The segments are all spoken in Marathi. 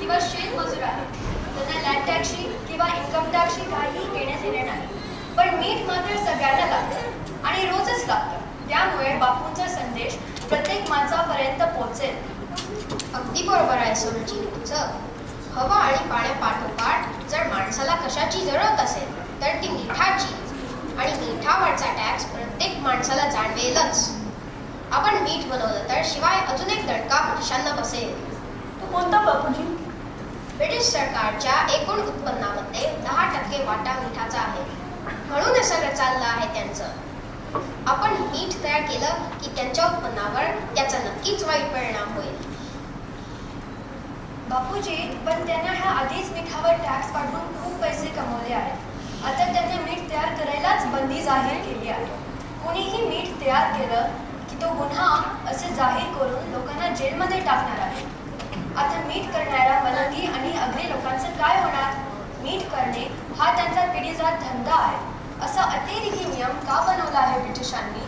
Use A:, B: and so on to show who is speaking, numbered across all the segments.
A: किंवा शेतमजूर आहेत. त्यांना लँड टॅक्सची किंवा इन्कम टॅक्सची काहीही घेण्यात येणार नाही. पण मीठ मात्र सगळ्यांना लागतं आणि रोजच लागतं. त्यामुळे बापूंचा संदेश प्रत्येक माणसापर्यंत पोहोचेल.
B: अगदी बरोबर आहे सरोजी तुमचं. हवा आणि पाण्यापाठोपाठ जर माणसाला कशाची जरूरत असेल तर ती मिठाची, आणि मिठावरचा टॅक्स प्रत्येक माणसाला जाणवेलच. आपण मीठ बनवलं तर शिवाय अजून एक दणका ब्रिटिशांना बसेल.
A: तो कोणता बापूजी?
B: ब्रिटिश सरकारच्या एकूण उत्पन्नामध्ये 10% वाटा मिठाचा आहे. म्हणून हे सगळं चाललं आहे त्यांचं. आपण मीठ तयार केलं की त्यांच्या उत्पन्नावर त्याचा नक्कीच वाईट परिणाम होईल.
A: बापूजी, पण त्यांना ह्या आधीच मिठावर टॅक्स वाढवून खूप पैसे कमवले आहेत. आता त्यांनी मीठ तयार करायलाच बंदी जाहीर केली आहे. कोणीही मीठ तयार केलं की तो गुन्हा असे जाहीर करून लोकांना जेलमध्ये टाकणार आहे. आता मीठ करणाऱ्या मलंगी आणि अग्नी लोकांचं काय होणार? मीठ करणे हा त्यांचा पिढीजात धंदा आहे. असा अतिरेकी नियम का बनवला आहे ब्रिटिशांनी?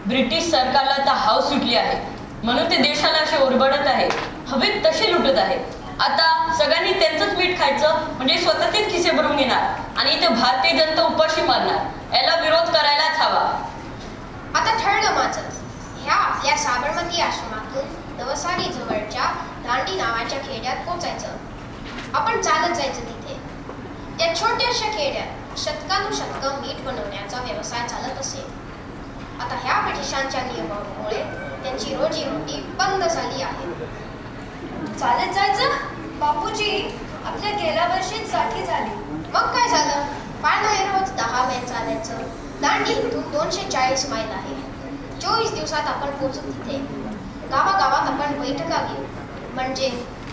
C: ब्रिटिश सरकारला तर हाव सुटली आहे म्हणून ते देशाला असे ओरबडत आहे, हवेत तसे लुटत आहे. आता सगळ्यांनी त्यांचंच मीठ खायचं म्हणजे स्वतःचेच खिसे भरून घेणार आणि इथे भारतीय जनता उपाशी मारणार. याला विरोध करायलाच हवा.
B: आता ठरलं माझं. ह्या आपल्या साबरमती आश्रमातून नवसारी जवळच्या दांडी नावाच्या खेड्यात पोचायचं. आपण चालत जायचं तिथे. त्या छोट्याशा खेड्यात शतकानुशतकं मीठ बनवण्याचा व्यवसाय चालत असे. आता ह्या ब्रिटिशांच्या नियमामुळे त्यांची रोजीरोटी बंद झाली आहे.
A: चालत जायचं? बापूजी, आपल्या गेल्या वर्षीच साठी झाली.
B: मग काय झालं? फार नाही, रोज 10 मैल चालायचं. दांडी इथून 240 मैल आहे. 24 दिवसात आपण पोहोचू तिथे. गावागावात आपण बैठका घेऊ, म्हणजे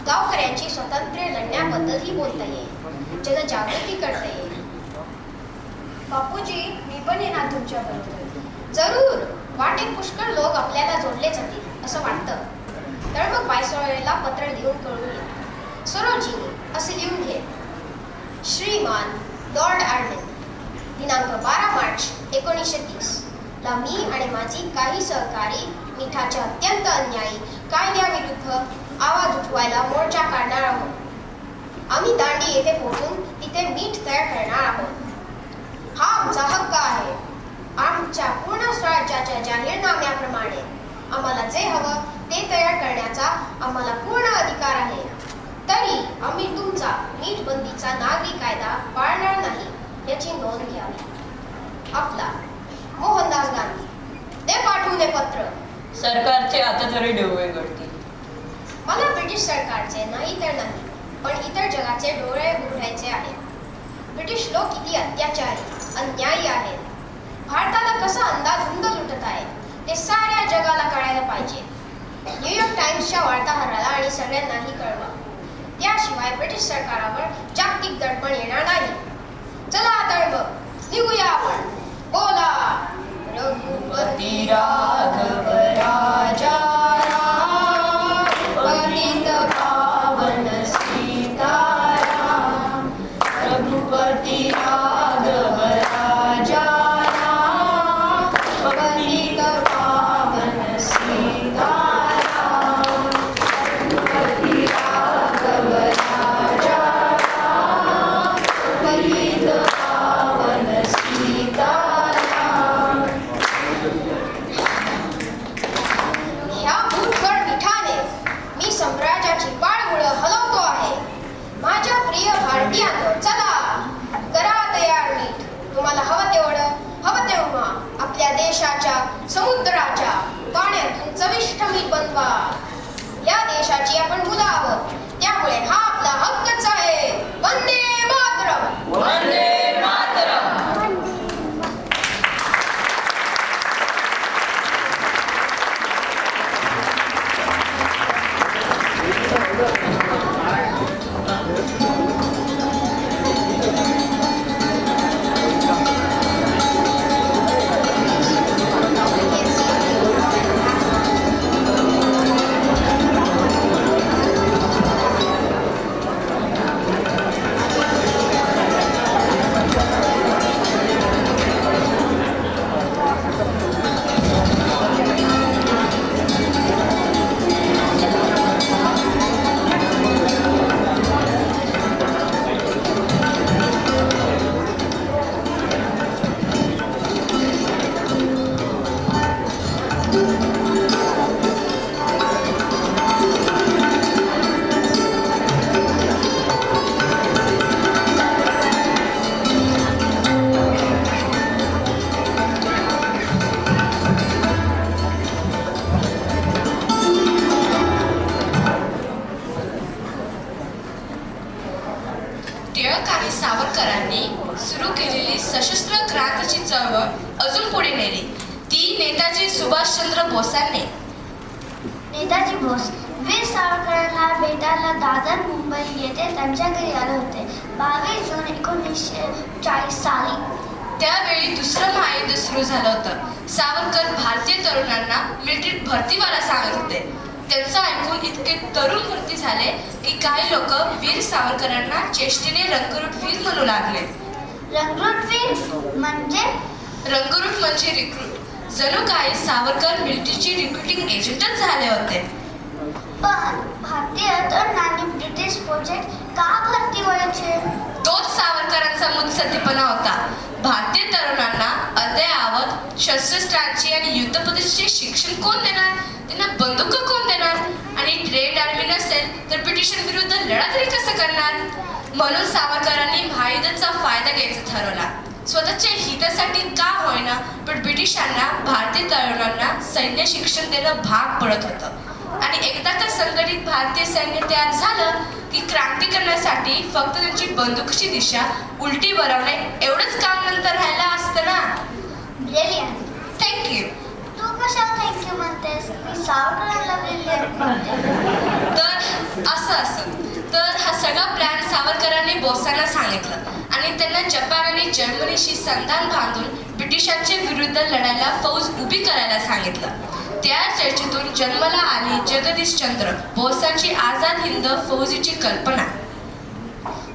B: गावकऱ्यांची स्वातंत्र्य लढण्याबद्दलही बोलता येईल, जनजागृती करता येईल.
A: बापूजी, मी पण येणार तुमच्या बरोबर.
B: जरूर. वाटेत पुष्कळ लोक आपल्याला जोडले जातील असं वाटतं. तर मग व्हायसरॉयला पत्र लिहून कळवून घे. सरोजिनी असे लिहून घे. श्रीमान लॉर्ड आर्डन, दिनांक 12 मार्च 1930 ला मी आणि माझी काही सहकारी मिठाच्या अत्यंत अन्यायी कायद्याविरुद्ध आवाज उठवायला मोर्चा काढणार आहोत. आम्ही दांडी येथे पोहोचून तिथे मीठ तयार करणार आहोत. हा आमचा हक्क आहे. आमच्या पूर्ण स्वराज्याच्या जाहीरनाम्याप्रमाणे आम्हाला जे हवं ते तयार करण्याचा आम्हाला पूर्ण अधिकार आहे. तरी आम्ही तुमचा मीठ बंदीचा नागरी कायदा पाळणार नाही याची नोंद घ्यावी. आपला मोहनदास गांधी. ते पाठवून दे पत्र.
C: सरकारचे आता तरी डोळे गळतील.
B: मला ब्रिटिश सरकारचे नाही तर नाही, पण इतर जगाचे डोळे उघडायचे आहेत. ब्रिटिश लोक किती अत्याचारी, अन्यायी आहेत. भारताला कसा अंदाधुंद लुटत आहे ते साऱ्या जगाला कळायला पाहिजे. न्यूयॉर्क टाइम्सच्या वार्ताहराला आणि सगळ्यांनाही कळवा. त्याशिवाय ब्रिटिश सरकारावर जागतिक दडपण येणार नाही. चला तर मग निघूया आपण. बोला रघुपती राघव राजा पतित पावन सीताराम. रघुपती राघव राजा पतित पावन सीताराम. रघुपती राघव राजा पतित पावन सीताराम. ह्या भूतगड मिठाने मी साम्राज्याची पाळमुळं हलवतो आहे. माझ्या प्रिय भारतीयांनो, चला करा तयार मीठ. तुम्हाला हवं तेवढं, हवं तेव्हा आपल्या देशाच्या समुद्राच्या पाण्यातून चविष्ट मीठ बनवा. या देशाची आपण मुलं आहोत, त्यामुळे हा आपला हक्कच आहे. वंदे मातरम.
C: वंदे मातरम.
D: सावरकरांनी सुरू केलेली सशस्त्र क्रांतीची चळवळ अजून पुढे नेली ती नेताजी सुभाषचंद्र बोसांनी.
E: नेताजी बोस वीर सावरकरांना भेटायला दादर मुंबई येथे त्यांच्या घरी आले होते 22 जून 1940 साली.
D: त्यावेळी दुसरं महायुद्ध सुरू झालं होतं. सावरकर भारतीय तरुणांना मिलिटरीत भरती व्हायला सांगत होते. त्यांचं ऐकून इतके तरुण भरती झाले की काही लोक वीर सावरकरांना चेष्टेने रंगरूट वीर म्हणू लागले.
E: रंगरूट म्हणजे
D: रंगरूट म्हणजे रिक्रूट. जणू काही सावरकर मिलिटरीचे रिक्रुटिंग एजंटच झाले होते.
E: पण भारतीय तरुणांनी ब्रिटिश फौजेत का भरती व्हायचे?
D: तोच सावरकरांचा मुत्सद्दीपणा होता. भारतीय तरुणांना अद्ययावत शस्त्रास्त्रांची आणि युद्धपद्धतीचे शिक्षण कोण देणार? त्यांना बंदूक कोण देणार? आणि ट्रेंड आर्मी नसेल तर ब्रिटिशांविरुद्ध लढा तरी कसं करणार? म्हणून सावरकरांनी महायुद्धाचा फायदा घ्यायचा ठरवला. स्वतःच्या हितासाठी का होईना पण ब्रिटिशांना भारतीय तरुणांना सैन्य शिक्षण देणं भाग पडत होतं. आणि एकदा का संघटित भारतीय सैन्य तयार झालं की क्रांती करण्यासाठी फक्त त्यांची बंदुकीची दिशा उलटी वळवणे एवढंच काम नंतर राहिलं असतं ना.
E: ब्रिलियंट.
D: थँक्यू.
E: तू कशाला थँक्यू म्हणतेस? मी सावरकरांना ब्रिलियंट म्हणते.
D: तर असं तर हा सगळा प्लॅन सावरकरांनी बोसांना सांगितलं आणि त्यांना जपान आणि जर्मनीशी संधान बांधून ब्रिटिशांच्या विरुद्ध लढायला फौज उभी करायला सांगितलं. त्या चर्चेतून जन्माला आली जगदीशचंद्र बोसांची आझाद हिंद फौजेची कल्पना.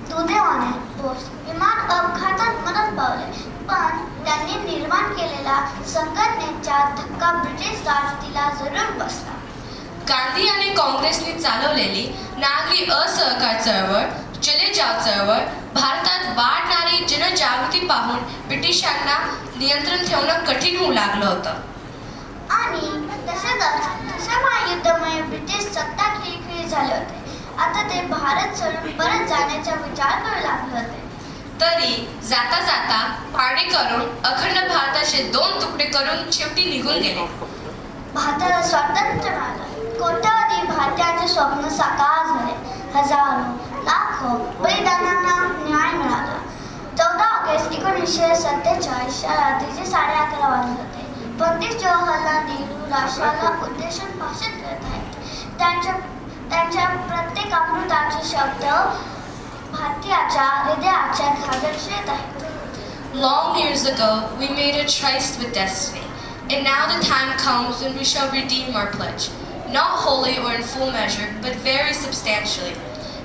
E: दुर्दैवाने बोस विमान अपघातात मरण पावले पण त्यांनी निर्माण केलेला संघटनेचा धक्का ब्रिटिश राजवटीला जरूर बसला.
D: गांधी आणि काँग्रेसने चालवलेली नागरी असहकार चळवळ चले जाव चळवळ भारतात वाढणारी जनजागृती पाहून ब्रिटिशांना नियंत्रण ठेवणं कठीण होऊ लागलं होतं.
E: आणि तसेच दुसऱ्या महायुद्धामुळे ब्रिटिश सत्ता खिळखिळी झाले होते. आता ते भारत सोडून परत जाण्याचा विचार करू लागले होते.
D: तरी जाता जाता पाणी करून अखंड भारताचे 2 तुकडे करून शेवटी निघून गेले.
E: भारताला स्वातंत्र्य मिळालं. कोट्यावधी भारतीयांचे स्वप्न साकार झाले. हजारो लाखो बलिदानांना न्याय मिळाला. 14 ऑगस्ट 1947 रात्रीचे 11:30 वाजले होते. पंडित जवाहरलाल नेहरू राष्ट्राला उद्देशून भाषण करत आहेत. त्यांच्या प्रत्येक अमृताचे शब्द भारतीयाच्या हृदयाच्या घागरत आहेत.
D: Long years ago, we made a tryst with destiny, and now the time comes when we shall redeem our pledge, not wholly or in full measure, but very substantially.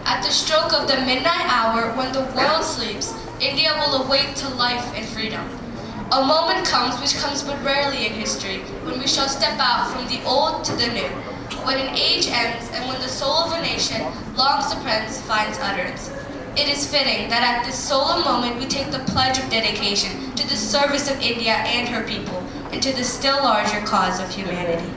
D: At the stroke of the midnight hour, when the world sleeps, India will awake to life and freedom. A moment comes which comes but rarely in history, when we shall step out from the old to the new, when an age ends and when the soul of a nation, long suppressed, finds utterance. It is fitting that at this solemn moment we take the pledge of dedication to the service of India and her people, and to the still larger cause of humanity.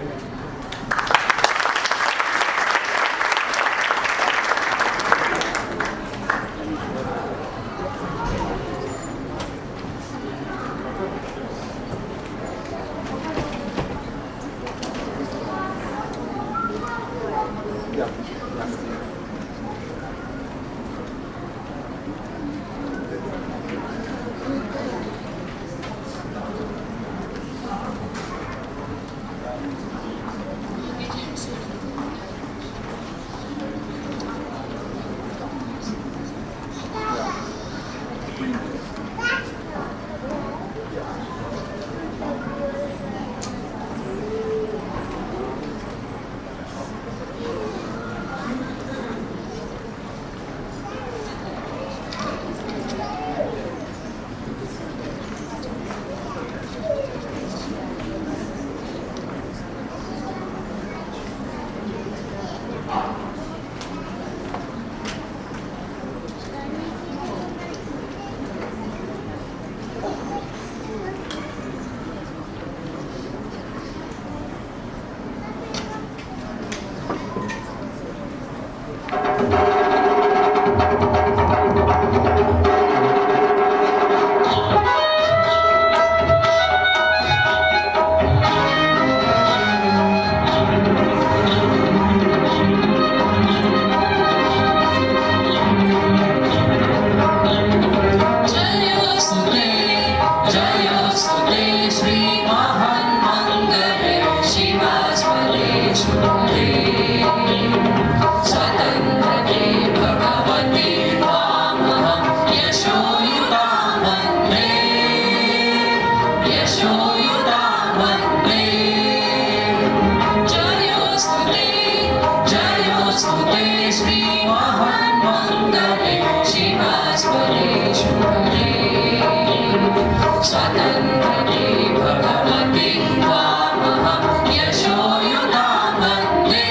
F: शुभदे स्वतन्त्रते भगवति त्वामहं यशोयुतां वन्दे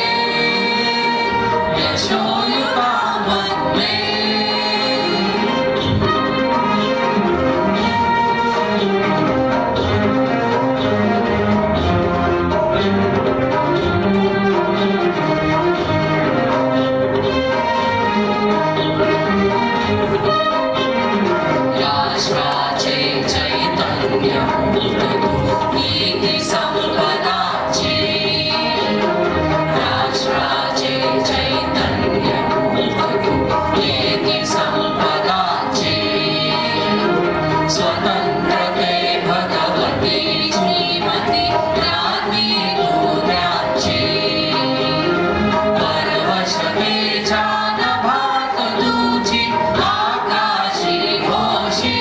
F: यशोयुतां वन्दे राष्ट्राचे चैतन्य नीती संपदाची राष्ट्राचे चैतन्य नीती संपदाची स्वतंत्रते भगवती श्रीमती राज्ञी तुझ्याची परवशतेच्या नभात तुझी आकाशी घोषी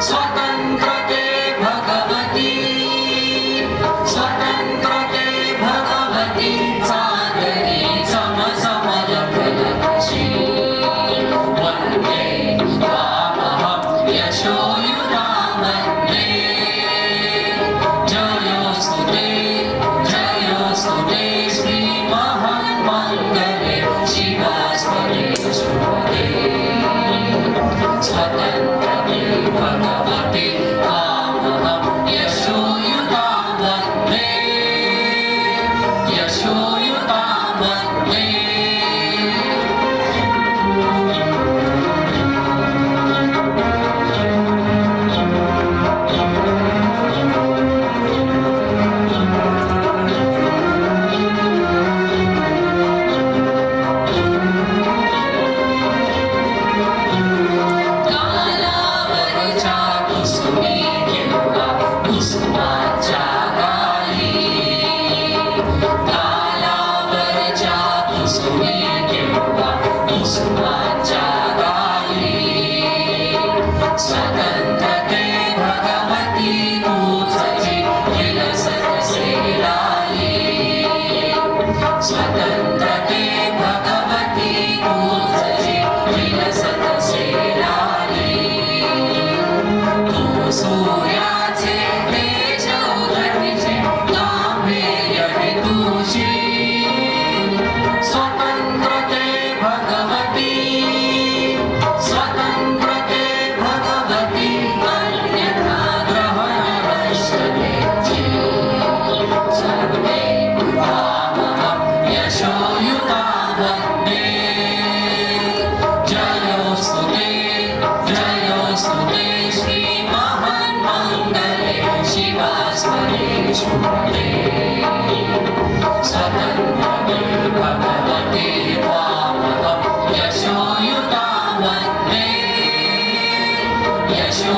F: स्वतंत्रते भगवती स्वतंत्रते भगवती सागरी समसमलखलकशी वन्दे त्वामहं यशोयुतां वन्दे जयोस्तु ते श्रीमहान्मङ्गले शिवास्पदे शुभदे स्वतन्त्रते भगवति त्वामहं यशोयुतां वन्दे यशोयुतां वन्दे गालावरच्या कुसुमी किंवा कुसुमाच्या गाली गालावरच्या कुसुमी किंवा कुसुमाच्या गाली स्वतंत्रते भगवती तुझी विलसत सेलाली स्वतंत्रते भगवती तुझी विलसत सेलाली तू सूर्याचे तेज उघडीचे गांभीर्य हे तुझी स्वतंत्रते भगवती स्वतंत्रते भगवती अन्यथा ग्रहण नश्यतेची सर्वे त्वामहं यशोयुतां वन्दे जयोस्तु ते श्रीमहान्मङ्गले शिवास्पदे शुभदे स्वतन्त्रते भगवति त्वामहं यशोयुतां वन्दे यशो